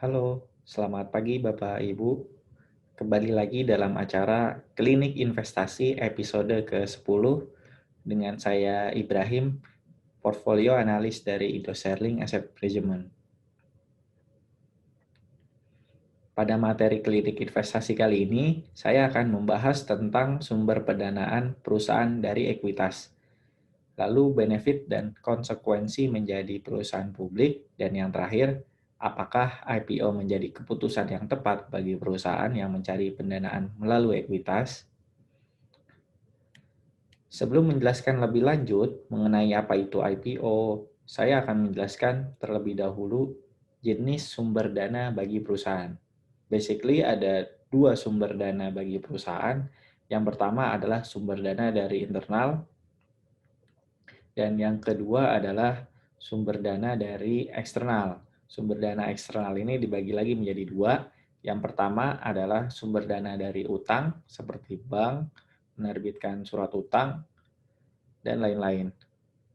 Halo, selamat pagi Bapak Ibu. Kembali lagi dalam acara Klinik Investasi episode ke-10 dengan saya Ibrahim, portfolio analis dari Indo-Serling Asset Management. Pada materi klinik investasi kali ini, saya akan membahas tentang sumber pendanaan perusahaan dari ekuitas, lalu benefit dan konsekuensi menjadi perusahaan publik, dan yang terakhir, apakah IPO menjadi keputusan yang tepat bagi perusahaan yang mencari pendanaan melalui ekuitas? Sebelum menjelaskan lebih lanjut mengenai apa itu IPO, saya akan menjelaskan terlebih dahulu jenis sumber dana bagi perusahaan. Basically ada dua sumber dana bagi perusahaan. Yang pertama adalah sumber dana dari internal, dan yang kedua adalah sumber dana dari eksternal. Sumber dana eksternal ini dibagi lagi menjadi dua. Yang pertama adalah sumber dana dari utang, seperti bank, menerbitkan surat utang, dan lain-lain.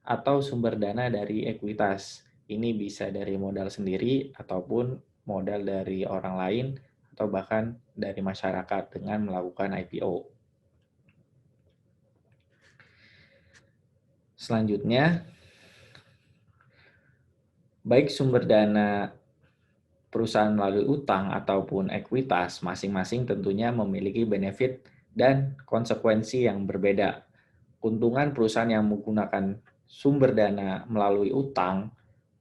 Atau sumber dana dari ekuitas. Ini bisa dari modal sendiri, ataupun modal dari orang lain, atau bahkan dari masyarakat dengan melakukan IPO. Selanjutnya, baik sumber dana perusahaan melalui utang ataupun ekuitas, masing-masing tentunya memiliki benefit dan konsekuensi yang berbeda. Keuntungan perusahaan yang menggunakan sumber dana melalui utang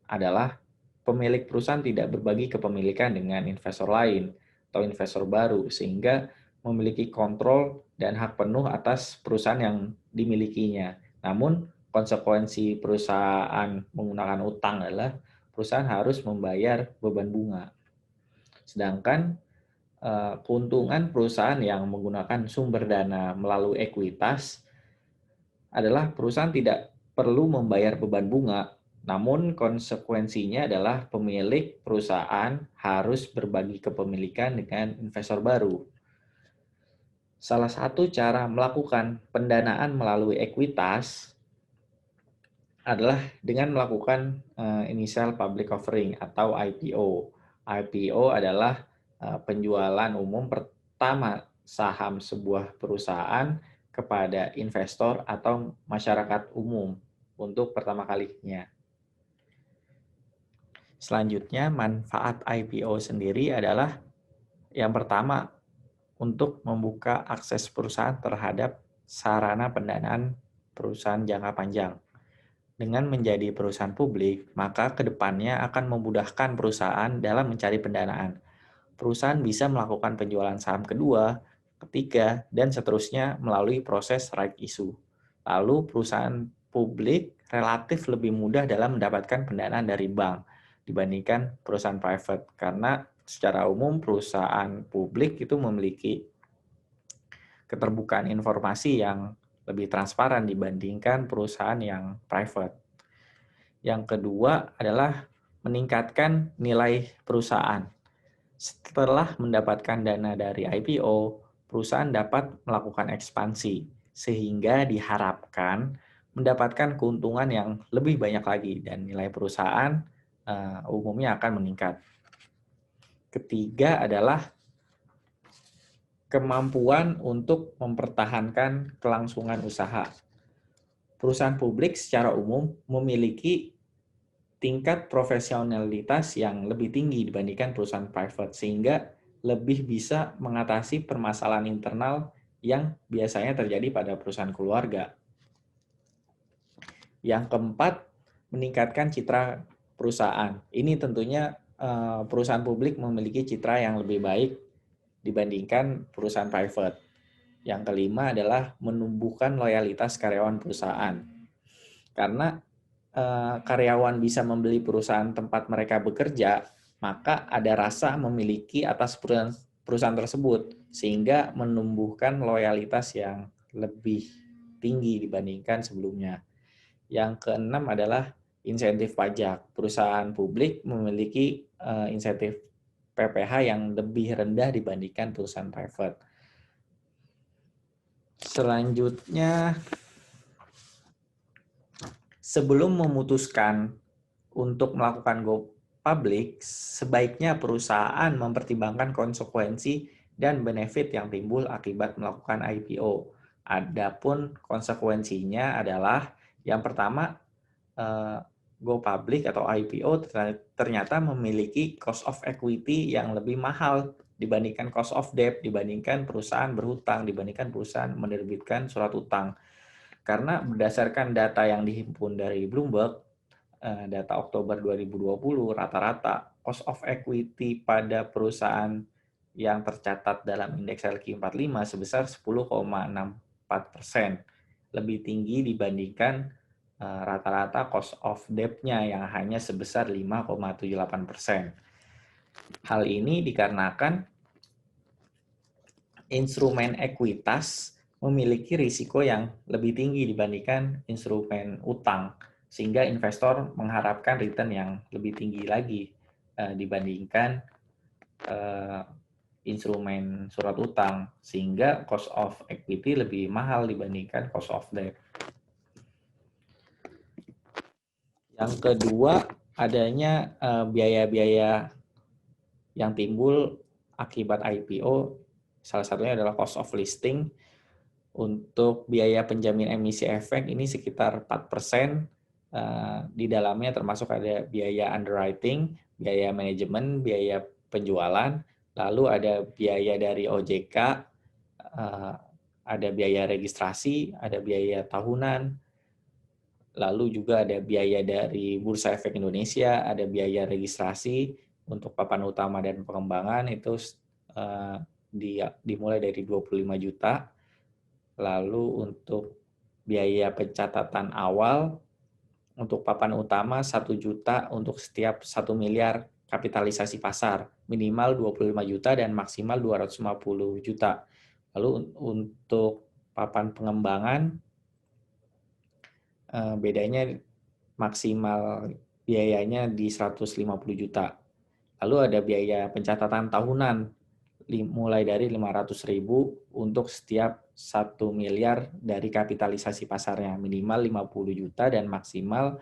adalah pemilik perusahaan tidak berbagi kepemilikan dengan investor lain atau investor baru, sehingga memiliki kontrol dan hak penuh atas perusahaan yang dimilikinya. Namun, konsekuensi perusahaan menggunakan utang adalah perusahaan harus membayar beban bunga. Sedangkan keuntungan perusahaan yang menggunakan sumber dana melalui ekuitas adalah perusahaan tidak perlu membayar beban bunga, namun konsekuensinya adalah pemilik perusahaan harus berbagi kepemilikan dengan investor baru. Salah satu cara melakukan pendanaan melalui ekuitas adalah dengan melakukan initial public offering atau IPO. IPO adalah penjualan umum pertama saham sebuah perusahaan kepada investor atau masyarakat umum untuk pertama kalinya. Selanjutnya, manfaat IPO sendiri adalah yang pertama, untuk membuka akses perusahaan terhadap sarana pendanaan perusahaan jangka panjang. Dengan menjadi perusahaan publik, maka kedepannya akan memudahkan perusahaan dalam mencari pendanaan. Perusahaan bisa melakukan penjualan saham kedua, ketiga, dan seterusnya melalui proses right issue. Lalu perusahaan publik relatif lebih mudah dalam mendapatkan pendanaan dari bank dibandingkan perusahaan private, karena secara umum perusahaan publik itu memiliki keterbukaan informasi yang lebih transparan dibandingkan perusahaan yang private. Yang kedua adalah meningkatkan nilai perusahaan. Setelah mendapatkan dana dari IPO, perusahaan dapat melakukan ekspansi, sehingga diharapkan mendapatkan keuntungan yang lebih banyak lagi dan nilai perusahaan umumnya akan meningkat. Ketiga adalah kemampuan untuk mempertahankan kelangsungan usaha. Perusahaan publik secara umum memiliki tingkat profesionalitas yang lebih tinggi dibandingkan perusahaan private, sehingga lebih bisa mengatasi permasalahan internal yang biasanya terjadi pada perusahaan keluarga. Yang keempat, meningkatkan citra perusahaan. Ini tentunya perusahaan publik memiliki citra yang lebih baik dibandingkan perusahaan private. Yang kelima adalah menumbuhkan loyalitas karyawan perusahaan. Karena karyawan bisa membeli perusahaan tempat mereka bekerja, maka ada rasa memiliki atas perusahaan tersebut, sehingga menumbuhkan loyalitas yang lebih tinggi dibandingkan sebelumnya. Yang keenam adalah insentif pajak. Perusahaan publik memiliki insentif PPh yang lebih rendah dibandingkan perusahaan private. Selanjutnya, sebelum memutuskan untuk melakukan go public, sebaiknya perusahaan mempertimbangkan konsekuensi dan benefit yang timbul akibat melakukan IPO. Adapun konsekuensinya adalah yang pertama, go public atau IPO ternyata memiliki cost of equity yang lebih mahal dibandingkan cost of debt, dibandingkan perusahaan berhutang, dibandingkan perusahaan menerbitkan surat utang. Karena berdasarkan data yang dihimpun dari Bloomberg, data Oktober 2020, rata-rata cost of equity pada perusahaan yang tercatat dalam indeks LQ45 sebesar 10,64%, lebih tinggi dibandingkan rata-rata cost of debt-nya yang hanya sebesar 5,78%. Hal ini dikarenakan instrumen ekuitas memiliki risiko yang lebih tinggi dibandingkan instrumen utang, sehingga investor mengharapkan return yang lebih tinggi lagi dibandingkan instrumen surat utang, sehingga cost of equity lebih mahal dibandingkan cost of debt. Yang kedua, adanya biaya-biaya yang timbul akibat IPO, salah satunya adalah cost of listing. Untuk biaya penjamin emisi efek ini sekitar 4%. Di dalamnya termasuk ada biaya underwriting, biaya manajemen, biaya penjualan, lalu ada biaya dari OJK, ada biaya registrasi, ada biaya tahunan, lalu juga ada biaya dari Bursa Efek Indonesia, ada biaya registrasi untuk papan utama dan pengembangan itu dimulai dari 25 juta. Lalu untuk biaya pencatatan awal untuk papan utama 1 juta untuk setiap 1 miliar kapitalisasi pasar, minimal 25 juta dan maksimal 250 juta. Lalu untuk papan pengembangan bedanya maksimal biayanya di 150 juta. Lalu ada biaya pencatatan tahunan mulai dari 500.000 untuk setiap 1 miliar dari kapitalisasi pasarnya, minimal 50 juta dan maksimal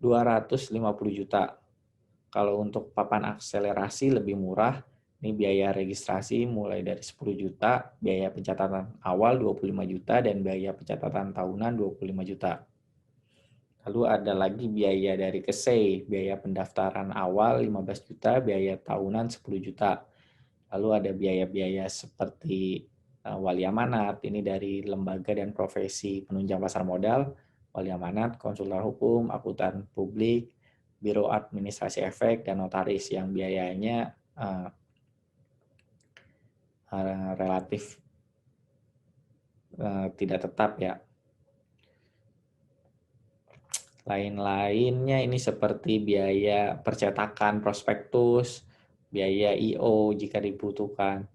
250 juta. Kalau untuk papan akselerasi lebih murah, ini biaya registrasi mulai dari 10 juta, biaya pencatatan awal 25 juta, dan biaya pencatatan tahunan 25 juta. Lalu ada lagi biaya dari KSEI, biaya pendaftaran awal 15 juta, biaya tahunan 10 juta. Lalu ada biaya-biaya seperti wali amanat, ini dari lembaga dan profesi penunjang pasar modal, wali amanat, konsultan hukum, akuntan publik, biro administrasi efek, dan notaris yang biayanya relatif tidak tetap ya. Lain-lainnya ini seperti biaya percetakan prospektus, biaya I.O. jika dibutuhkan.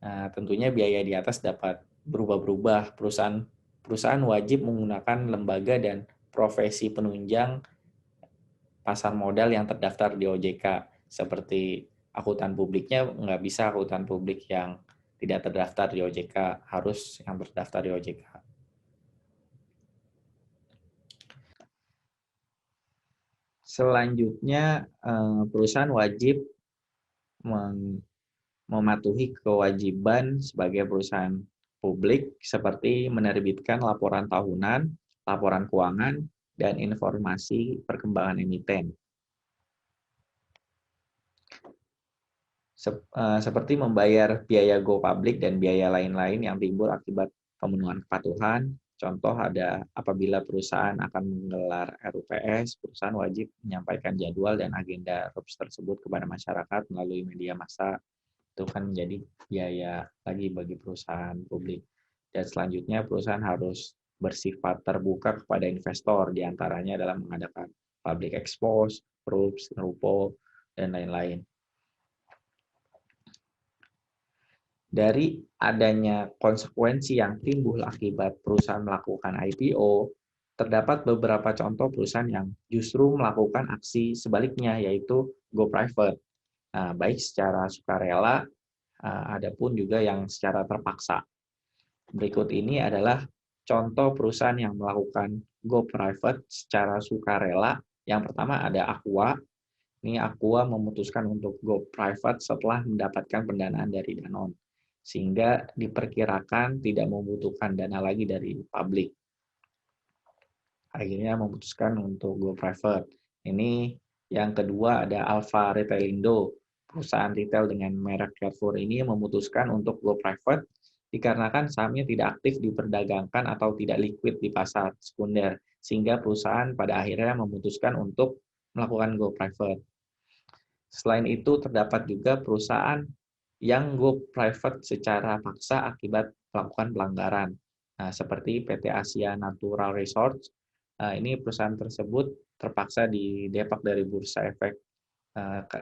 Nah, tentunya biaya di atas dapat berubah-berubah. Perusahaan wajib menggunakan lembaga dan profesi penunjang pasar modal yang terdaftar di OJK. Seperti akuntan publiknya, nggak bisa akuntan publik yang tidak terdaftar di OJK, harus yang terdaftar di OJK. Selanjutnya, perusahaan wajib mematuhi kewajiban sebagai perusahaan publik seperti menerbitkan laporan tahunan, laporan keuangan, dan informasi perkembangan emiten. Seperti membayar biaya go public dan biaya lain-lain yang timbul akibat pemenuhan kepatuhan. Contoh ada apabila perusahaan akan menggelar RUPS, perusahaan wajib menyampaikan jadwal dan agenda RUPS tersebut kepada masyarakat melalui media massa. Itu kan menjadi biaya lagi bagi perusahaan publik. Dan selanjutnya perusahaan harus bersifat terbuka kepada investor, diantaranya dalam mengadakan public expose, RUPS, NRUPO, dan lain-lain. Dari adanya konsekuensi yang timbul akibat perusahaan melakukan IPO, terdapat beberapa contoh perusahaan yang justru melakukan aksi sebaliknya, yaitu go private. Nah, baik secara sukarela, ada pun juga yang secara terpaksa. Berikut ini adalah Contoh perusahaan yang melakukan go private secara sukarela, yang pertama ada Aqua. Ini Aqua memutuskan untuk go private setelah mendapatkan pendanaan dari Danone, sehingga diperkirakan tidak membutuhkan dana lagi dari publik. Akhirnya memutuskan untuk go private. Ini yang kedua ada Alfa Retailindo. Perusahaan retail dengan merek Carrefour ini memutuskan untuk go private dikarenakan sahamnya tidak aktif diperdagangkan atau tidak liquid di pasar sekunder, sehingga perusahaan pada akhirnya memutuskan untuk melakukan go private. Selain itu, terdapat juga perusahaan yang go private secara paksa akibat melakukan pelanggaran. Nah, seperti PT Asia Natural Resorts, ini perusahaan tersebut terpaksa didepak dari Bursa Efek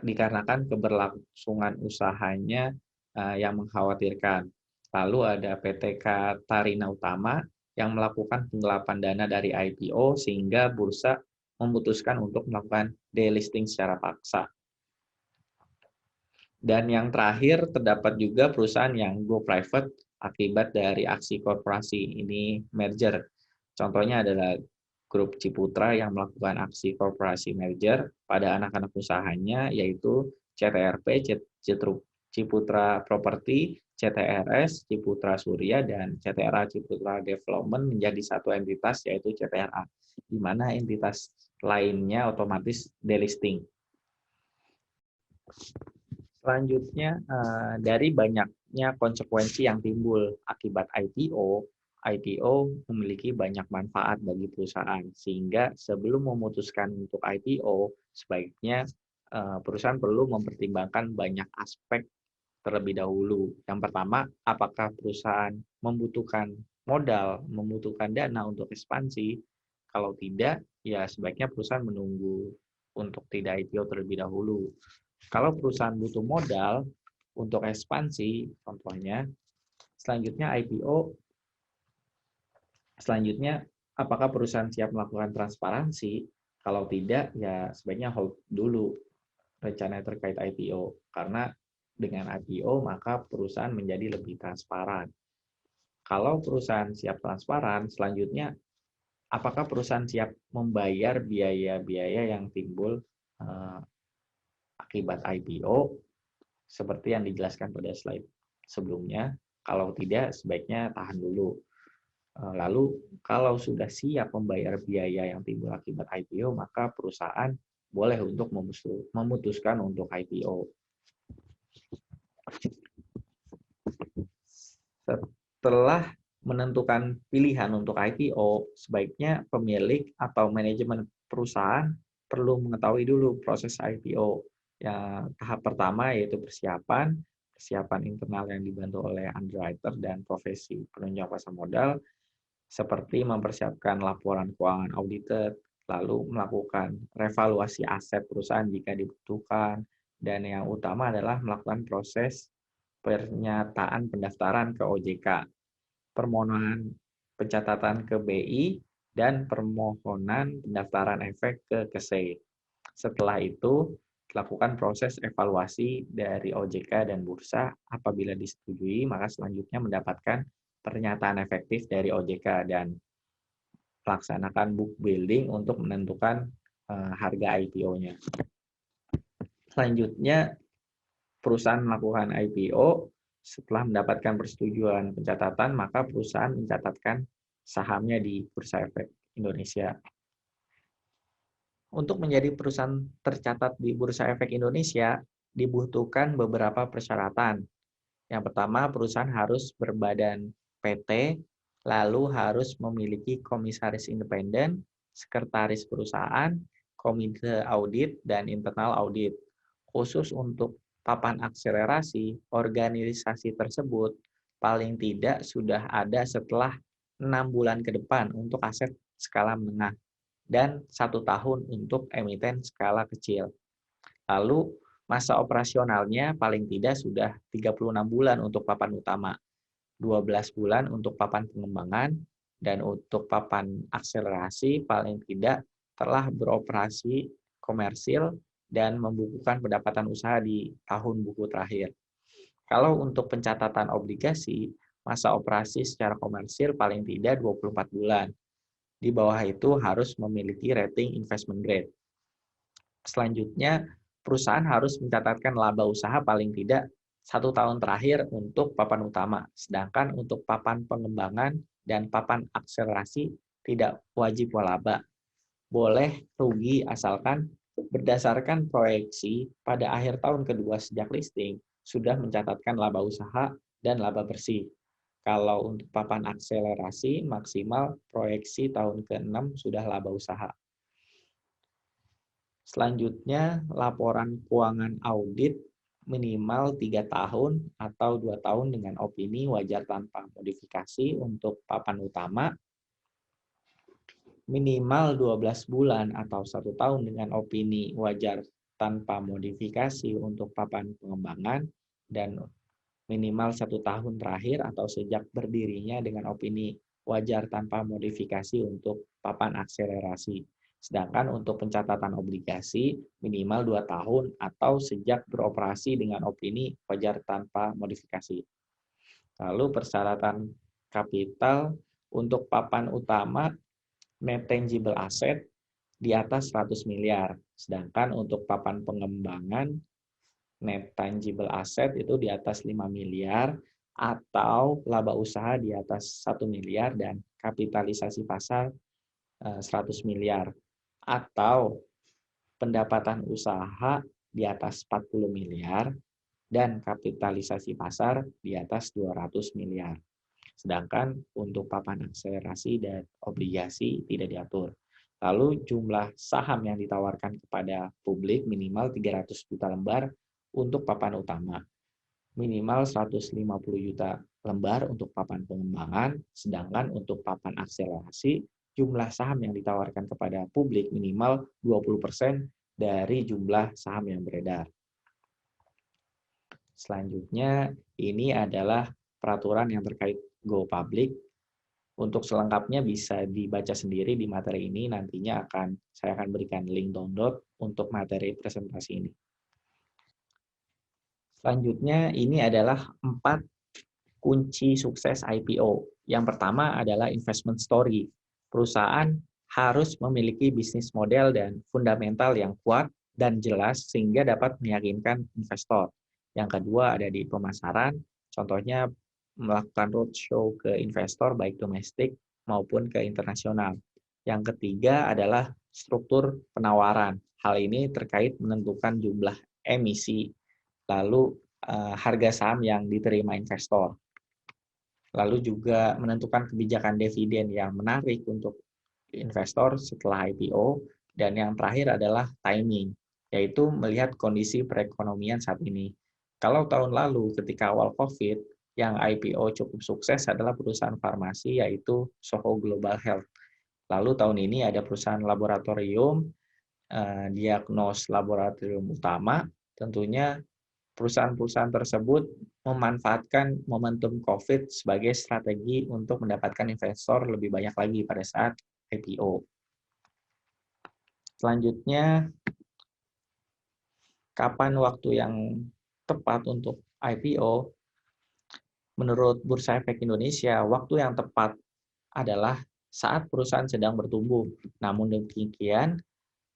dikarenakan keberlangsungan usahanya yang mengkhawatirkan. Lalu ada PT Katarina Utama yang melakukan penggelapan dana dari IPO sehingga bursa memutuskan untuk melakukan delisting secara paksa. Dan yang terakhir, terdapat juga perusahaan yang go private akibat dari aksi korporasi, ini merger. Contohnya adalah grup Ciputra yang melakukan aksi korporasi merger pada anak-anak usahanya, yaitu CTRP, Ciputra Property, CTRS, Ciputra Surya, dan CTRA Ciputra Development menjadi satu entitas, yaitu CTRA, di mana entitas lainnya otomatis delisting. Selanjutnya, dari banyaknya konsekuensi yang timbul akibat IPO, IPO memiliki banyak manfaat bagi perusahaan, sehingga sebelum memutuskan untuk IPO, sebaiknya perusahaan perlu mempertimbangkan banyak aspek terlebih dahulu. Yang pertama, apakah perusahaan membutuhkan modal, membutuhkan dana untuk ekspansi? Kalau tidak, ya sebaiknya perusahaan menunggu untuk tidak IPO terlebih dahulu. Kalau perusahaan butuh modal untuk ekspansi, contohnya, selanjutnya IPO, selanjutnya apakah perusahaan siap melakukan transparansi? Kalau tidak, ya sebaiknya hold dulu rencana terkait IPO, karena dengan IPO maka perusahaan menjadi lebih transparan. Kalau perusahaan siap transparan, selanjutnya apakah perusahaan siap membayar biaya-biaya yang timbul akibat IPO, seperti yang dijelaskan pada slide sebelumnya. Kalau tidak, sebaiknya tahan dulu. Lalu, kalau sudah siap membayar biaya yang timbul akibat IPO, maka perusahaan boleh untuk memutuskan untuk IPO. Setelah menentukan pilihan untuk IPO, sebaiknya pemilik atau manajemen perusahaan perlu mengetahui dulu proses IPO. Ya, tahap pertama yaitu persiapan internal yang dibantu oleh underwriter dan profesi penunjang pasar modal, seperti mempersiapkan laporan keuangan audited, lalu melakukan revaluasi aset perusahaan jika dibutuhkan, dan yang utama adalah melakukan proses pernyataan pendaftaran ke OJK, permohonan pencatatan ke BI, dan permohonan pendaftaran efek ke KSEI. Setelah itu, lakukan proses evaluasi dari OJK dan bursa. Apabila disetujui, maka selanjutnya mendapatkan pernyataan efektif dari OJK dan laksanakan book building untuk menentukan harga IPO-nya. Selanjutnya, perusahaan melakukan IPO, setelah mendapatkan persetujuan pencatatan, maka perusahaan mencatatkan sahamnya di Bursa Efek Indonesia. Untuk menjadi perusahaan tercatat di Bursa Efek Indonesia, dibutuhkan beberapa persyaratan. Yang pertama, perusahaan harus berbadan PT, lalu harus memiliki komisaris independen, sekretaris perusahaan, komite audit, dan internal audit. Khusus untuk papan akselerasi, organisasi tersebut paling tidak sudah ada setelah 6 bulan ke depan untuk aset skala menengah dan 1 tahun untuk emiten skala kecil. Lalu masa operasionalnya paling tidak sudah 36 bulan untuk papan utama, 12 bulan untuk papan pengembangan, dan untuk papan akselerasi paling tidak telah beroperasi komersil dan membukukan pendapatan usaha di tahun buku terakhir. Kalau untuk pencatatan obligasi, masa operasi secara komersil paling tidak 24 bulan. Di bawah itu harus memiliki rating investment grade. Selanjutnya, perusahaan harus mencatatkan laba usaha paling tidak 1 tahun terakhir untuk papan utama, sedangkan untuk papan pengembangan dan papan akselerasi tidak wajib laba. Boleh rugi asalkan berdasarkan proyeksi pada akhir tahun kedua sejak listing sudah mencatatkan laba usaha dan laba bersih. Kalau untuk papan akselerasi maksimal proyeksi tahun ke-6 sudah laba usaha. Selanjutnya, laporan keuangan audit minimal 3 tahun atau 2 tahun dengan opini wajar tanpa modifikasi untuk papan utama, minimal 12 bulan atau 1 tahun dengan opini wajar tanpa modifikasi untuk papan pengembangan, dan minimal 1 tahun terakhir atau sejak berdirinya dengan opini wajar tanpa modifikasi untuk papan akselerasi. Sedangkan untuk pencatatan obligasi minimal 2 tahun atau sejak beroperasi dengan opini wajar tanpa modifikasi. Lalu persyaratan kapital untuk papan utama net tangible asset di atas 100 miliar. Sedangkan untuk papan pengembangan net tangible asset itu di atas 5 miliar atau laba usaha di atas 1 miliar dan kapitalisasi pasar 100 miliar. Atau pendapatan usaha di atas 40 miliar dan kapitalisasi pasar di atas 200 miliar. Sedangkan untuk papan akselerasi dan obligasi tidak diatur. Lalu jumlah saham yang ditawarkan kepada publik minimal 300 juta lembar untuk papan utama. Minimal 150 juta lembar untuk papan pengembangan, sedangkan untuk papan akselerasi jumlah saham yang ditawarkan kepada publik minimal 20% dari jumlah saham yang beredar. Selanjutnya, ini adalah peraturan yang terkait go public. Untuk selengkapnya bisa dibaca sendiri di materi ini, nantinya saya akan berikan link download untuk materi presentasi ini. Selanjutnya, ini adalah 4 kunci sukses IPO. Yang pertama adalah investment story. Perusahaan harus memiliki bisnis model dan fundamental yang kuat dan jelas sehingga dapat meyakinkan investor. Yang kedua ada di pemasaran, contohnya melakukan roadshow ke investor baik domestik maupun ke internasional. Yang ketiga adalah struktur penawaran. Hal ini terkait menentukan jumlah emisi, lalu harga saham yang diterima investor. Lalu juga menentukan kebijakan dividen yang menarik untuk investor setelah IPO. Dan yang terakhir adalah timing, yaitu melihat kondisi perekonomian saat ini. Kalau tahun lalu ketika awal COVID, yang IPO cukup sukses adalah perusahaan farmasi yaitu Soho Global Health. Lalu tahun ini ada perusahaan laboratorium, Diagnos Laboratorium Utama. Tentunya perusahaan-perusahaan tersebut memanfaatkan momentum COVID sebagai strategi untuk mendapatkan investor lebih banyak lagi pada saat IPO. Selanjutnya, kapan waktu yang tepat untuk IPO? Menurut Bursa Efek Indonesia, waktu yang tepat adalah saat perusahaan sedang bertumbuh. Namun demikian,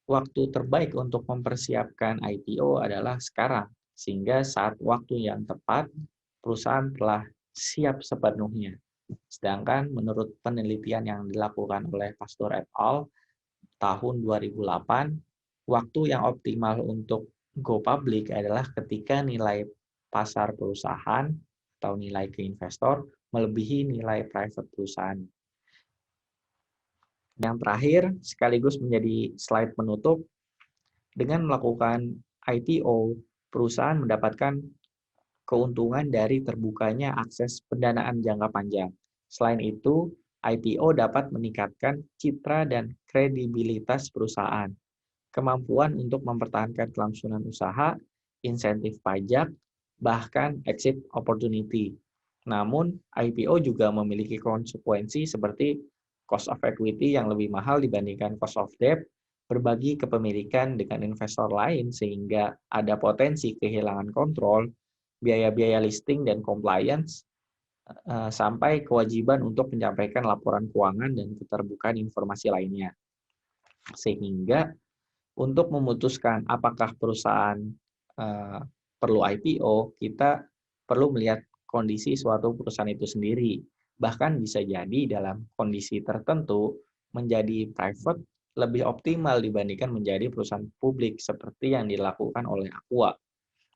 waktu terbaik untuk mempersiapkan IPO adalah sekarang, sehingga saat waktu yang tepat, perusahaan telah siap sepenuhnya. Sedangkan menurut penelitian yang dilakukan oleh Pastor et al. Tahun 2008, waktu yang optimal untuk go public adalah ketika nilai pasar perusahaan atau nilai ke investor melebihi nilai private perusahaan. Yang terakhir, sekaligus menjadi slide penutup, dengan melakukan IPO, perusahaan mendapatkan keuntungan dari terbukanya akses pendanaan jangka panjang. Selain itu, IPO dapat meningkatkan citra dan kredibilitas perusahaan, kemampuan untuk mempertahankan kelangsungan usaha, insentif pajak, bahkan exit opportunity. Namun, IPO juga memiliki konsekuensi seperti cost of equity yang lebih mahal dibandingkan cost of debt, berbagi kepemilikan dengan investor lain sehingga ada potensi kehilangan kontrol, biaya-biaya listing dan compliance, sampai kewajiban untuk menyampaikan laporan keuangan dan keterbukaan informasi lainnya. Sehingga untuk memutuskan apakah perusahaan perlu IPO, kita perlu melihat kondisi suatu perusahaan itu sendiri. Bahkan bisa jadi dalam kondisi tertentu menjadi private lebih optimal dibandingkan menjadi perusahaan publik seperti yang dilakukan oleh Aqua.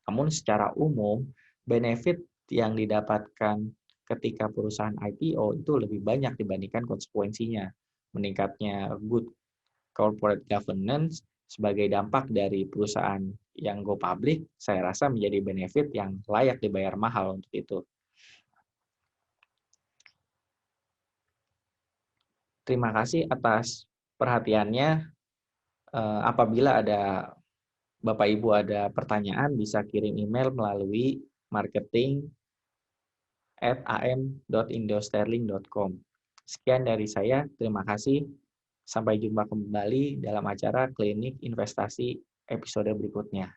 Namun secara umum, benefit yang didapatkan ketika perusahaan IPO itu lebih banyak dibandingkan konsekuensinya. Meningkatnya good corporate governance sebagai dampak dari perusahaan yang go public, saya rasa menjadi benefit yang layak dibayar mahal untuk itu. Terima kasih atas perhatiannya. Apabila ada Bapak Ibu ada pertanyaan, bisa kirim email melalui marketing@am.indosterling.com. Sekian dari saya, terima kasih. Sampai jumpa kembali dalam acara Klinik Investasi episode berikutnya.